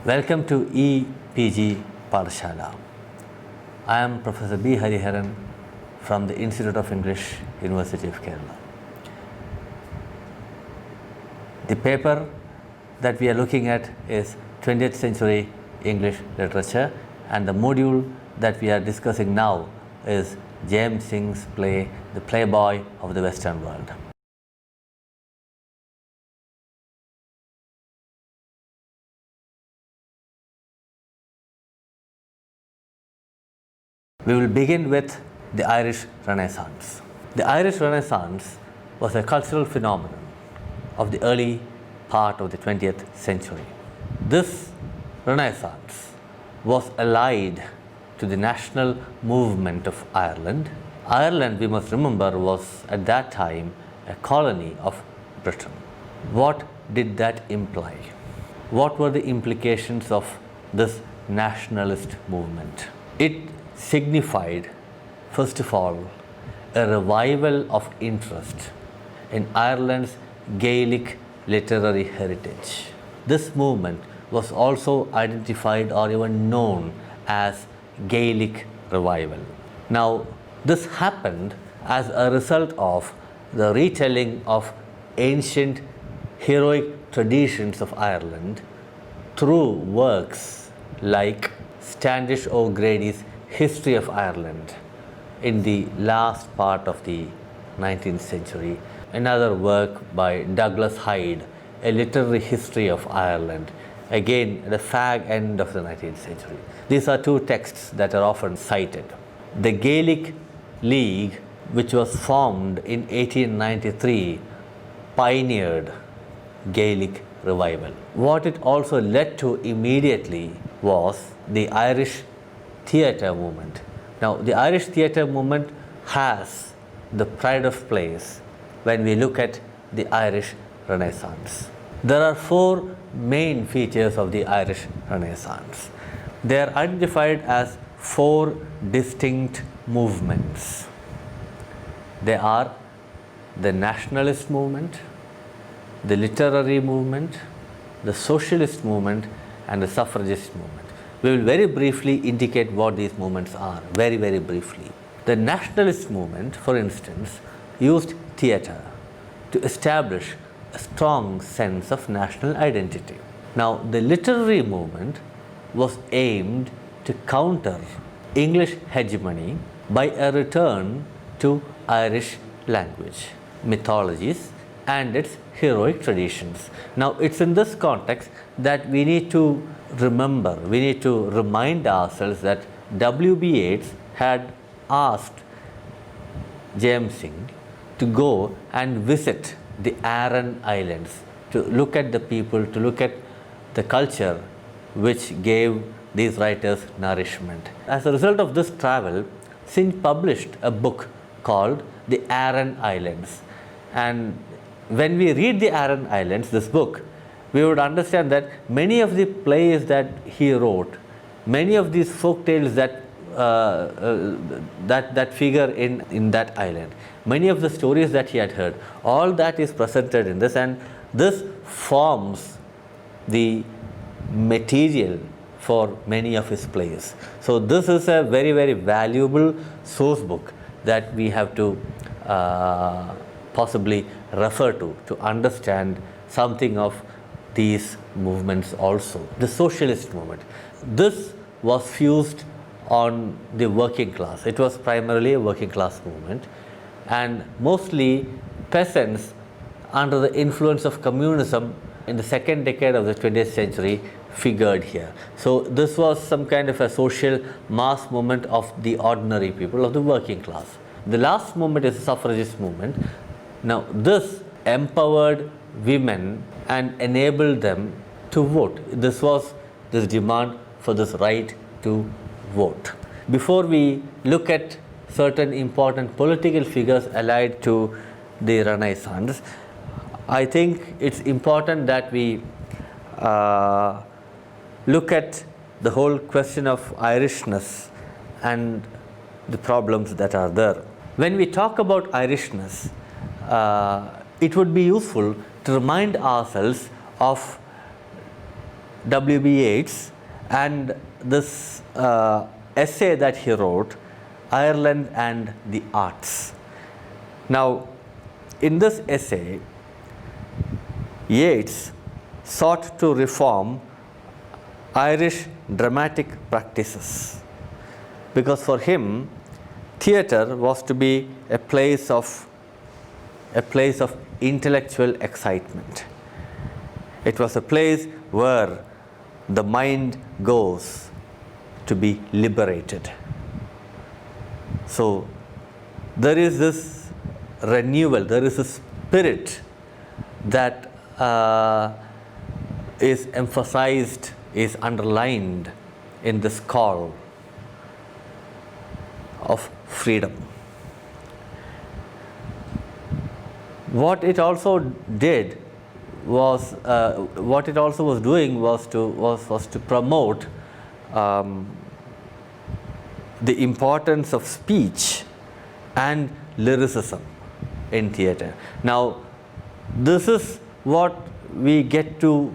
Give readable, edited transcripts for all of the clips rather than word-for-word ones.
Welcome to EPG Padashala. I am Professor B. Hariharan from the Institute of English, University of Kerala. The paper that we are looking at is 20th century English literature, and the module that we are discussing now is James Synge's play The Playboy of the Western World. We will begin with the Irish Renaissance. The Irish Renaissance was a cultural phenomenon of the early part of the 20th century. This Renaissance was allied to the national movement of Ireland. Ireland, we must remember, was at that time a colony of Britain. What did that imply? What were the implications of this nationalist movement? It signified, first of all, a revival of interest in Ireland's Gaelic literary heritage. This movement was also identified or even known as Gaelic revival. Now, this happened as a result of the retelling of ancient heroic traditions of Ireland through works like Standish O'Grady's History of Ireland in the last part of the 19th century, another work by Douglas Hyde, A Literary History of Ireland, again at the fag end of the 19th century. These are two texts that are often cited. The Gaelic League, which was formed in 1893, pioneered Gaelic revival. What it also led to immediately was the Irish theatre movement. Now, the Irish theatre movement has the pride of place when we look at the Irish Renaissance. There are four main features of the Irish Renaissance. They are identified as four distinct movements. They are the nationalist movement, the literary movement, the socialist movement, and the suffragist movement. We will very briefly indicate what these movements are, very briefly. The nationalist movement, for instance, used theatre to establish a strong sense of national identity. Now, the literary movement was aimed to counter English hegemony by a return to Irish language, mythologies, and its heroic traditions. Now, it's in this context that we need to remember, we need to remind ourselves that W.B. Yeats had asked James Synge to go and visit the Aran Islands, to look at the people, to look at the culture which gave these writers nourishment. As a result of this travel, Synge published a book called The Aran Islands. And when we read the Aran Islands, this book, we would understand that many of the plays that he wrote, many of these folk tales that figure in that island, many of the stories that he had heard, all that is presented in this, and this forms the material for many of his plays. So this is a very valuable source book that we have to possibly refer to understand something of these movements also. The socialist movement, this was fused on the working class. It was primarily a working class movement, and mostly peasants under the influence of communism in the second decade of the 20th century figured here. So this was some kind of a social mass movement of the ordinary people, of the working class. The last movement is the suffragist movement. Now, this empowered women and enabled them to vote. This was this demand for this right to vote. Before we look at certain important political figures allied to the Renaissance, I think it's important that we look at the whole question of Irishness and the problems that are there. When we talk about Irishness, it would be useful to remind ourselves of W.B. Yeats and this essay that he wrote, Ireland and the Arts. Now, in this essay, Yeats sought to reform Irish dramatic practices, because for him, theatre was to be a place of intellectual excitement. It was a place where the mind goes to be liberated. So there is this renewal, there is a spirit that is emphasized, is underlined in this call of freedom. What it also did was, what it also was doing was to promote the importance of speech and lyricism in theatre. Now, this is what we get to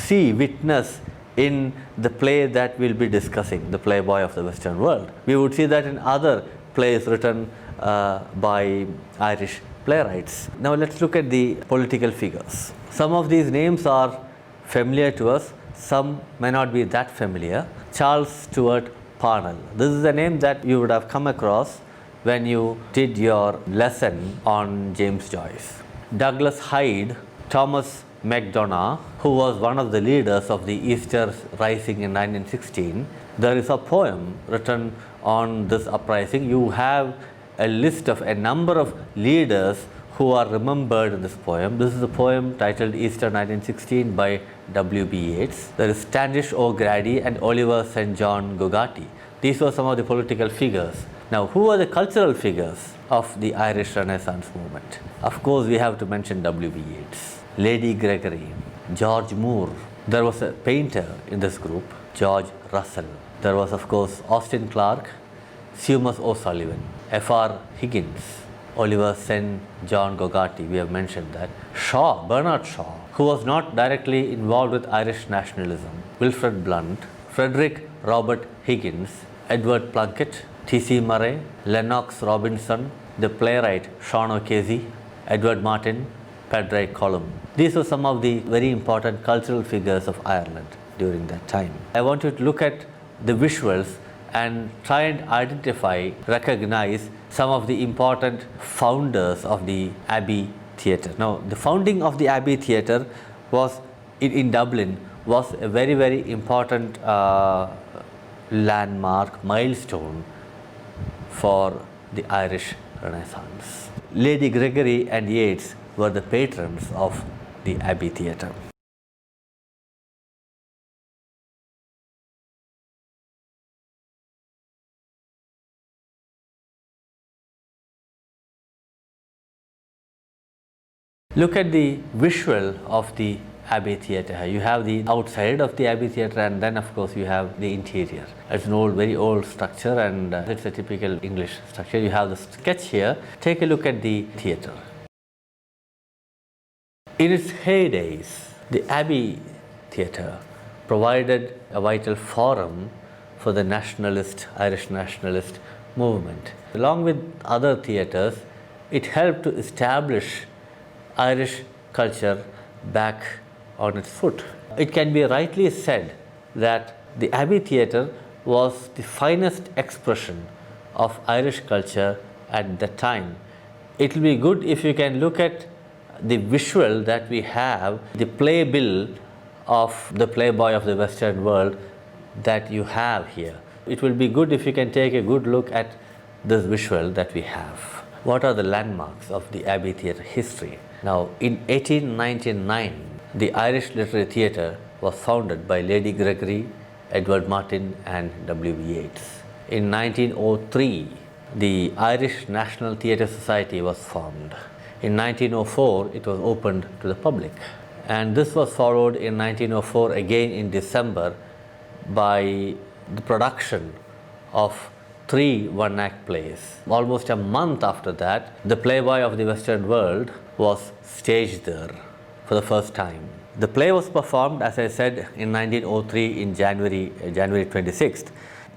witness in the play that we'll be discussing, the Playboy of the Western World. We would see that in other plays written by Irish playwrights. Now let's look at the political figures. Some of these names are familiar to us, some may not be that familiar. Charles Stewart Parnell. This is a name that you would have come across when you did your lesson on James Joyce. Douglas Hyde, Thomas MacDonagh, who was one of the leaders of the Easter Rising in 1916. There is a poem written on this uprising. You have a list of a number of leaders who are remembered in this poem. This is a poem titled Easter 1916 by W.B. Yeats. There is Standish O'Grady and Oliver St. John Gogati. These were some of the political figures. Now, who are the cultural figures of the Irish Renaissance movement? Of course, we have to mention W.B. Yeats, Lady Gregory, George Moore. There was a painter in this group, George Russell. There was, of course, Austin Clarke, Seamus O'Sullivan, F.R. Higgins, Oliver St. John Gogati, we have mentioned that. Shaw, Bernard Shaw, who was not directly involved with Irish nationalism, Wilfred Blunt, Frederick Robert Higgins, Edward Plunkett, T.C. Murray, Lennox Robinson, the playwright Sean O'Casey, Edward Martin, Padraig Colum. These were some of the very important cultural figures of Ireland during that time. I want you to look at the visuals and try and identify, recognize some of the important founders of the Abbey Theatre. Now, the founding of the Abbey Theatre was in Dublin was a very, very important landmark, milestone for the Irish Renaissance. Lady Gregory and Yeats were the patrons of the Abbey Theatre. Look at the visual of the Abbey Theatre. You have the outside of the Abbey Theatre, and then of course you have the interior. It's an old, very old structure, and it's a typical English structure. You have the sketch here. Take a look at the theatre. In its heydays, the Abbey Theatre provided a vital forum for the Irish nationalist movement. Along with other theatres, it helped to establish Irish culture back on its foot. It can be rightly said that the Abbey Theatre was the finest expression of Irish culture at that time. It will be good if you can look at the visual that we have, the playbill of the Playboy of the Western World that you have here. It will be good if you can take a good look at this visual that we have. What are the landmarks of the Abbey Theatre history? Now, in 1899, the Irish Literary Theatre was founded by Lady Gregory, Edward Martin and W.B. Yeats. In 1903, the Irish National Theatre Society was formed. In 1904, it was opened to the public. And this was followed in 1904 again in December by the production of 3 one-act plays. Almost a month after that, the Playboy of the Western World was staged there for the first time. The play was performed, as I said, in 1903 in January 26th.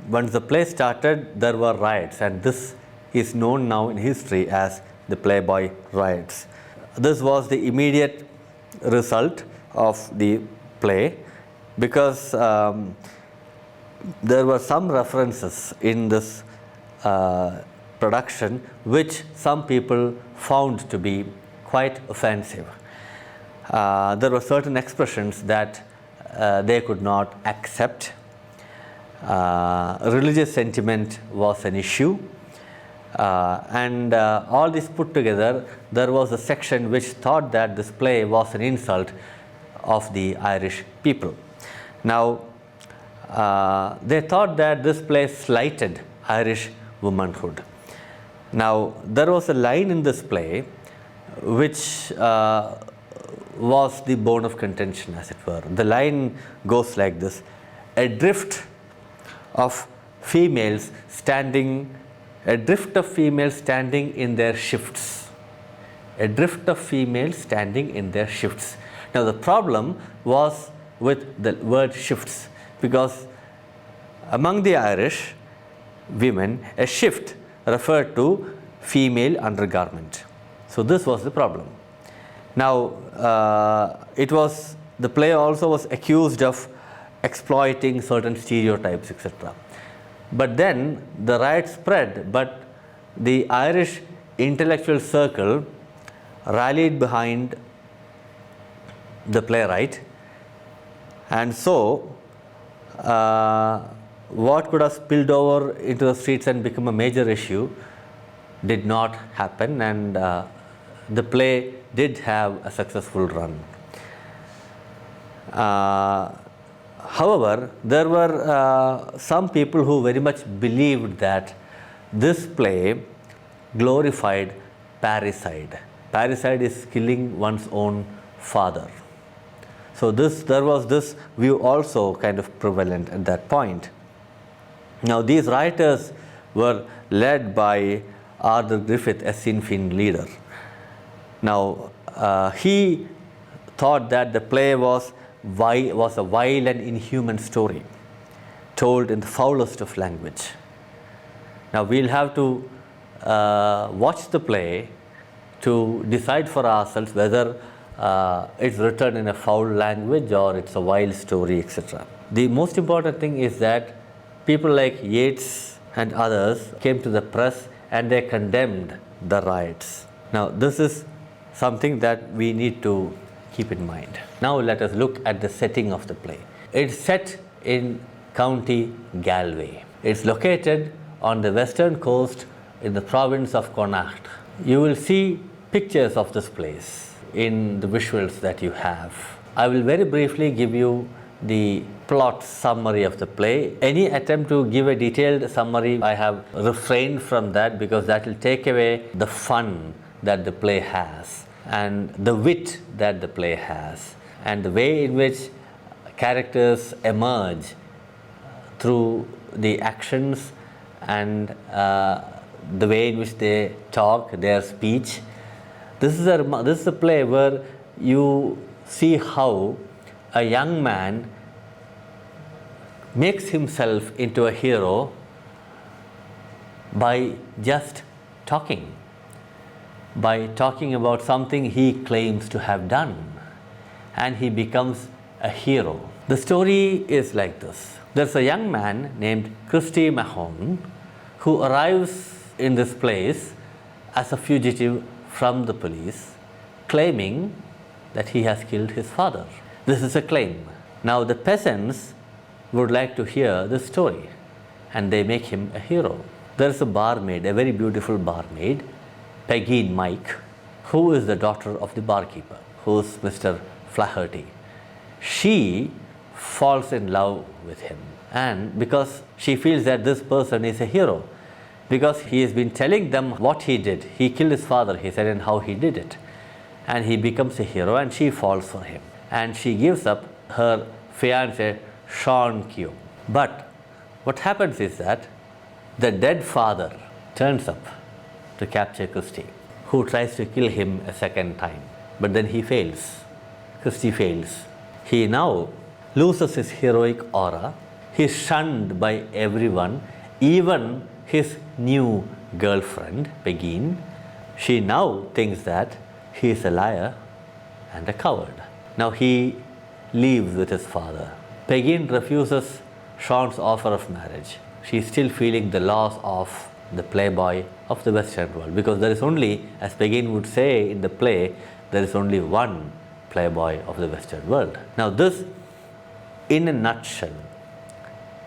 Once the play started, there were riots, and this is known now in history as the Playboy riots. This was the immediate result of the play, because there were some references in this production which some people found to be quite offensive. There were certain expressions that they could not accept. Religious sentiment was an issue, and all this put together, there was a section which thought that this play was an insult of the Irish people. Now, they thought that this play slighted Irish womanhood. Now, there was a line in this play which was the bone of contention, as it were. The line goes like this: a drift of females standing in their shifts. A drift of females standing in their shifts. Now, the problem was with the word shifts, because among the Irish women, a shift referred to female undergarment. So this was the problem. Now, the play also was accused of exploiting certain stereotypes, etc. But then the riot spread, but the Irish intellectual circle rallied behind the playwright, and so what could have spilled over into the streets and become a major issue did not happen, and the play did have a successful run. However, there were some people who very much believed that this play glorified parricide. Parricide is killing one's own father. So there was this view also kind of prevalent at that point. Now, these rioters were led by Arthur Griffith, a Sinn Féin leader. Now, he thought that the play was a vile and inhuman story told in the foulest of language. Now, we'll have to watch the play to decide for ourselves whether it's written in a foul language or it's a vile story, etc. The most important thing is that people like Yeats and others came to the press and they condemned the riots. Now, this is something that we need to keep in mind. Now, let us look at the setting of the play. It's set in County Galway. It's located on the western coast in the province of Connacht. You will see pictures of this place in the visuals that you have. I will very briefly give you the plot summary of the play. Any attempt to give a detailed summary, I have refrained from that, because that will take away the fun that the play has and the wit that the play has and the way in which characters emerge through the actions and the way in which they talk, their speech. This is a play where you see how a young man makes himself into a hero by just talking about something he claims to have done, and he becomes a hero. The story is like this. There's a young man named Christy Mahone who arrives in this place as a fugitive from the police, claiming that he has killed his father. This is a claim. Now, the peasants would like to hear the story, and they make him a hero. There's a barmaid, a very beautiful barmaid, Peggy Mike, who is the daughter of the barkeeper, who's Mr. Flaherty. She falls in love with him, and because she feels that this person is a hero, because he has been telling them what he did. He killed his father, he said, and how he did it. And he becomes a hero, and she falls for him. And she gives up her fiancé, Sean Q. But what happens is that the dead father turns up to capture Christy, who tries to kill him a second time. But then he fails. Christy fails. He now loses his heroic aura. He is shunned by everyone, even his new girlfriend, Peggy. She now thinks that he is a liar and a coward. Now he leaves with his father. Peggy refuses Sean's offer of marriage. She is still feeling the loss of the playboy of the Western world, because there is only, as Peggy would say in the play, there is only one playboy of the Western world. Now this, in a nutshell,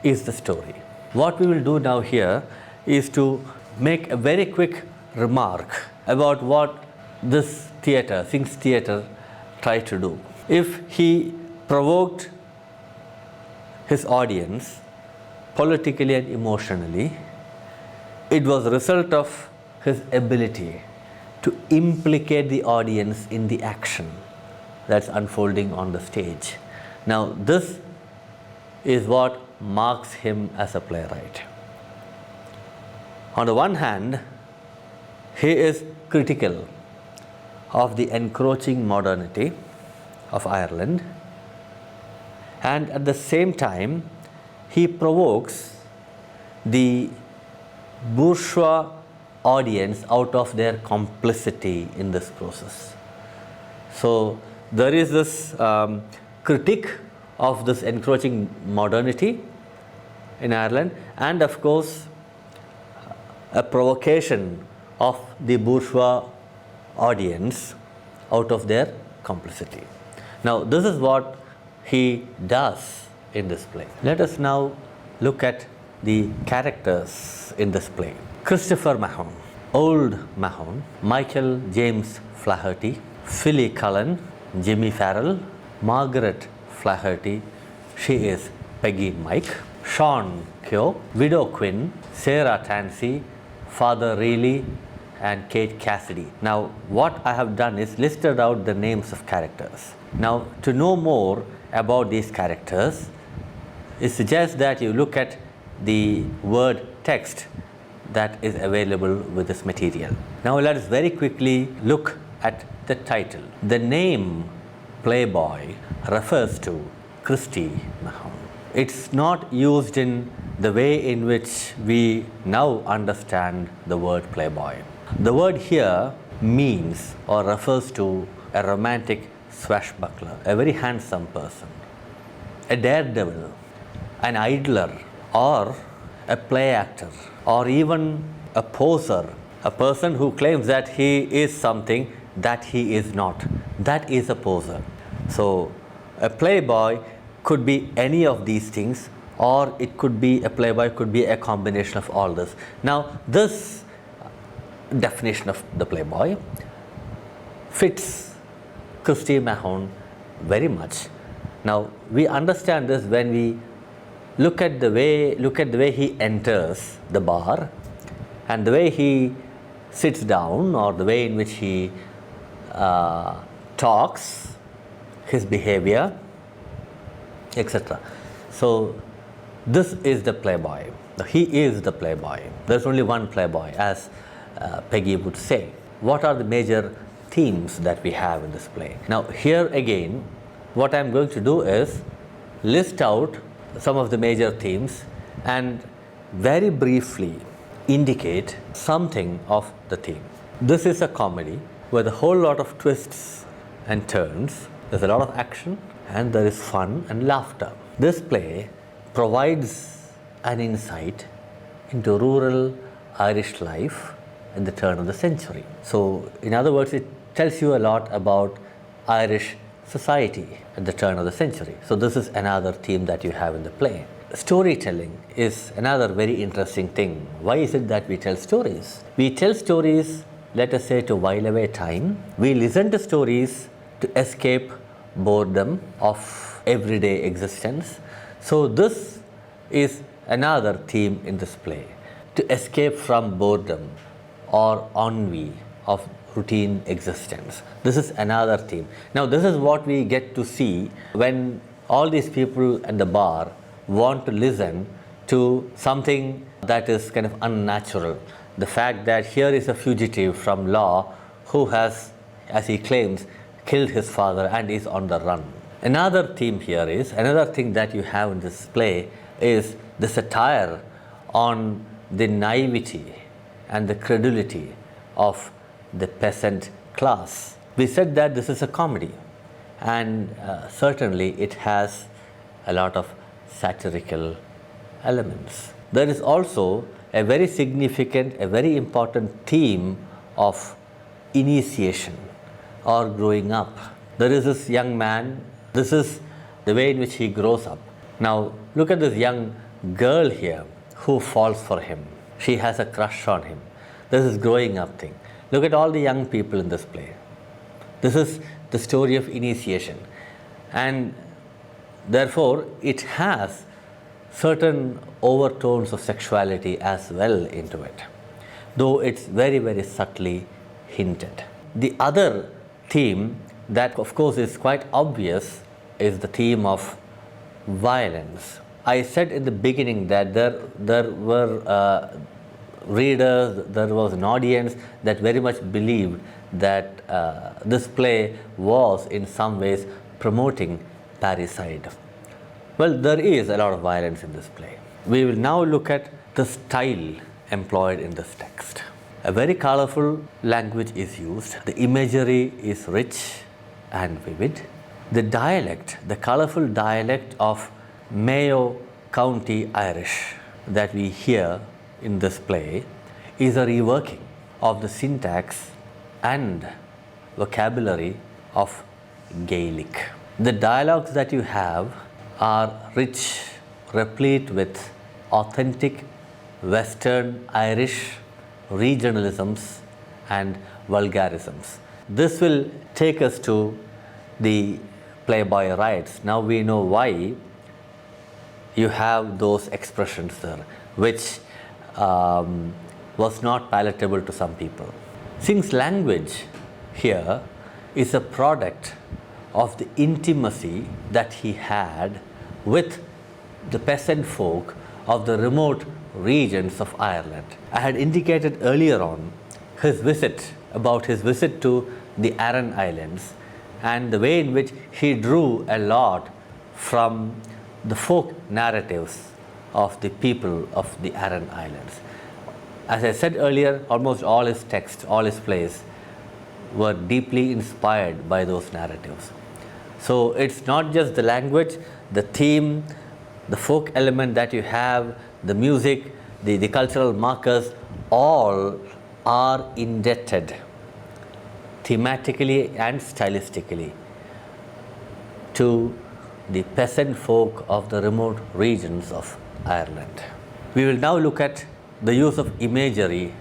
is the story. What we will do now here is to make a very quick remark about what this theatre, Synge's theatre, tried to do. If he provoked his audience politically and emotionally, it was a result of his ability to implicate the audience in the action that's unfolding on the stage. Now this is what marks him as a playwright. On the one hand, he is critical of the encroaching modernity of Ireland, and at the same time he provokes the bourgeois audience out of their complicity in this process. So there is this critique of this encroaching modernity in Ireland, and of course a provocation of the bourgeois audience out of their complicity. Now this is what he does in this play. Let us now look at the characters in this play. Christopher Mahon, Old Mahon, Michael James Flaherty, Philly Cullen, Jimmy Farrell, Margaret Flaherty, she is Peggy Mike, Sean Keogh, Widow Quinn, Sarah Tansey, Father Reilly, and Kate Cassidy. Now what I have done is listed out the names of characters. Now to know more about these characters, it suggests that you look at the word text that is available with this material. Now let us very quickly look at the title. The name Playboy refers to Christy Mahon. It's not used in the way in which we now understand the word Playboy. The word here means or refers to a romantic swashbuckler, a very handsome person, a daredevil, an idler, or a play actor, or even a poser, a person who claims that he is something that he is not. That is a poser. So a playboy could be any of these things, or it could be a playboy could be a combination of all this. Now this definition of the playboy fits Christy Mahon very much. Now we understand this when we look at the way he enters the bar, and the way he sits down, or the way in which he talks, his behavior, etc. So this is the playboy. He is the playboy. There's only one playboy, as Peggy would say. What are the major themes that we have in this play? Now here again, what I'm going to do is list out some of the major themes and very briefly indicate something of the theme. This is a comedy with a whole lot of twists and turns. There's a lot of action and there is fun and laughter. This play provides an insight into rural Irish life in the turn of the century. So in other words, it tells you a lot about Irish society at the turn of the century. So this is another theme that you have in the play. Storytelling is another very interesting thing. Why is it that we tell stories? We tell stories, let us say, to while away time. We listen to stories to escape boredom of everyday existence. So this is another theme in this play, to escape from boredom or ennui of routine existence. This is another theme. Now this is what we get to see when all these people at the bar want to listen to something that is kind of unnatural. The fact that here is a fugitive from law who has, as he claims, killed his father and is on the run. Another theme here is, another thing that you have in this play is the satire on the naivety and the credulity of the peasant class. We said that this is a comedy, and certainly it has a lot of satirical elements. There is also a very significant, a very important theme of initiation or growing up. There is this young man, this is the way in which he grows up. Now look at this young girl here who falls for him. She has a crush on him. This is growing up thing. Look at all the young people in this play. This is the story of initiation, and therefore it has certain overtones of sexuality as well into it, though it's very, very subtly hinted. The other theme that of course is quite obvious is the theme of violence. I said in the beginning that there were readers, there was an audience that very much believed that this play was in some ways promoting parricide. Well, there is a lot of violence in this play. We will now look at the style employed in this text. A very colorful language is used. The imagery is rich and vivid. The dialect, the colorful dialect of Mayo County Irish that we hear in this play is a reworking of the syntax and vocabulary of Gaelic. The dialogues that you have are rich, replete with authentic Western Irish regionalisms and vulgarisms. This will take us to the Playboy riots. Now we know why you have those expressions there, which was not palatable to some people. Synge's language here is a product of the intimacy that he had with the peasant folk of the remote regions of Ireland. I had indicated earlier on his visit to the Aran Islands and the way in which he drew a lot from the folk narratives of the people of the Aran Islands. As I said earlier, almost all his texts, all his plays were deeply inspired by those narratives. So it's not just the language, the theme, the folk element that you have, the music, the cultural markers, all are indebted thematically and stylistically to the peasant folk of the remote regions of Ireland. We will now look at the use of imagery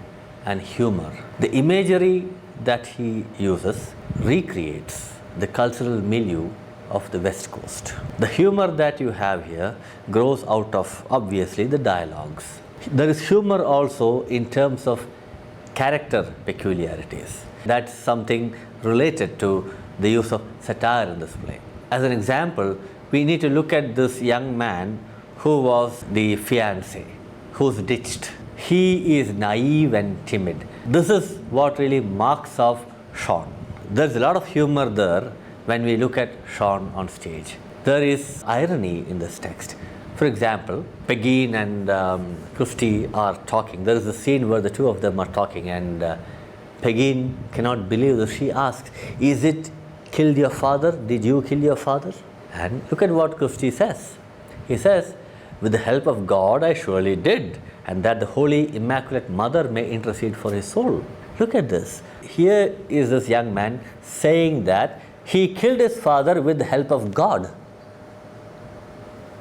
and humor. The imagery that he uses recreates the cultural milieu of the West Coast. The humor that you have here grows out of, obviously, the dialogues. There is humor also in terms of character peculiarities. That's something related to the use of satire in this play. As an example, we need to look at this young man who was the fiancé, who's ditched. He is naive and timid. This is what really marks off Sean. There's a lot of humor there when we look at Sean on stage. There is irony in this text. For example, Pegeen and Christy are talking. There is a scene where the two of them are talking, and Pegeen cannot believe this. She asks, "Is it killed your father? Did you kill your father?" And look at what Christy says. He says, "With the help of God, I surely did, and that the Holy Immaculate Mother may intercede for his soul." Look at this. Here is this young man saying that he killed his father with the help of God.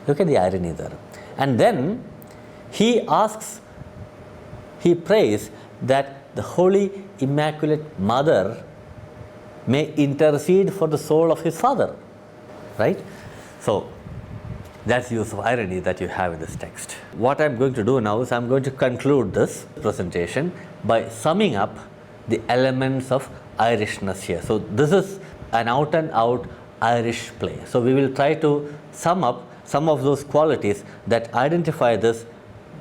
Look at the irony there. And then he prays that the Holy Immaculate Mother may intercede for the soul of his father. Right? So that's the use of irony that you have in this text. What I'm going to do now is I'm going to conclude this presentation by summing up the elements of Irishness here. So this is an out and out Irish play. So we will try to sum up some of those qualities that identify this,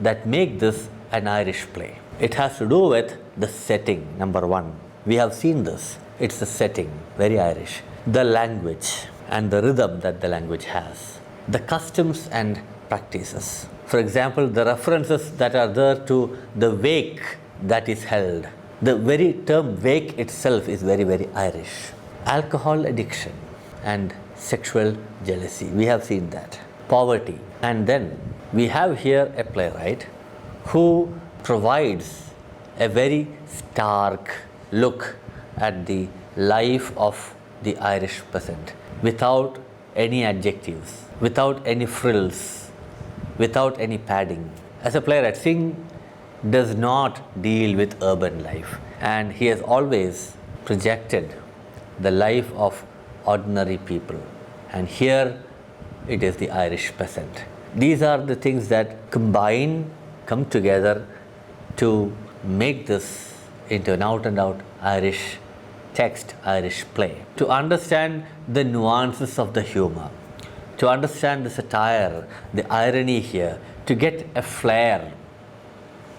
that make this an Irish play. It has to do with the setting, number one. We have seen this. It's the setting, very Irish. The language. and the rhythm that the language has, the customs and practices. For example, the references that are there to the wake that is held. The very term wake itself is very, very Irish. Alcohol addiction and sexual jealousy, we have seen that. Poverty. And then we have here a playwright who provides a very stark look at the life of the Irish peasant without any adjectives, without any frills, without any padding. As a playwright, Synge does not deal with urban life, and he has always projected the life of ordinary people. And here it is the Irish peasant. These are the things that come together to make this into an out and out Irish text, Irish play. To understand the nuances of the humor, to understand the satire, the irony here, to get a flair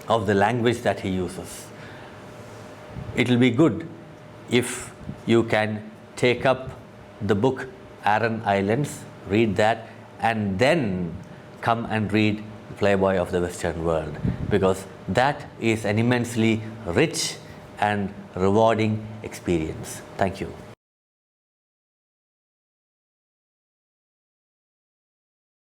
of the language that he uses, it will be good if you can take up the book Aran Islands, read that, and then come and read Playboy of the Western World, because that is an immensely rich and rewarding experience. Thank you.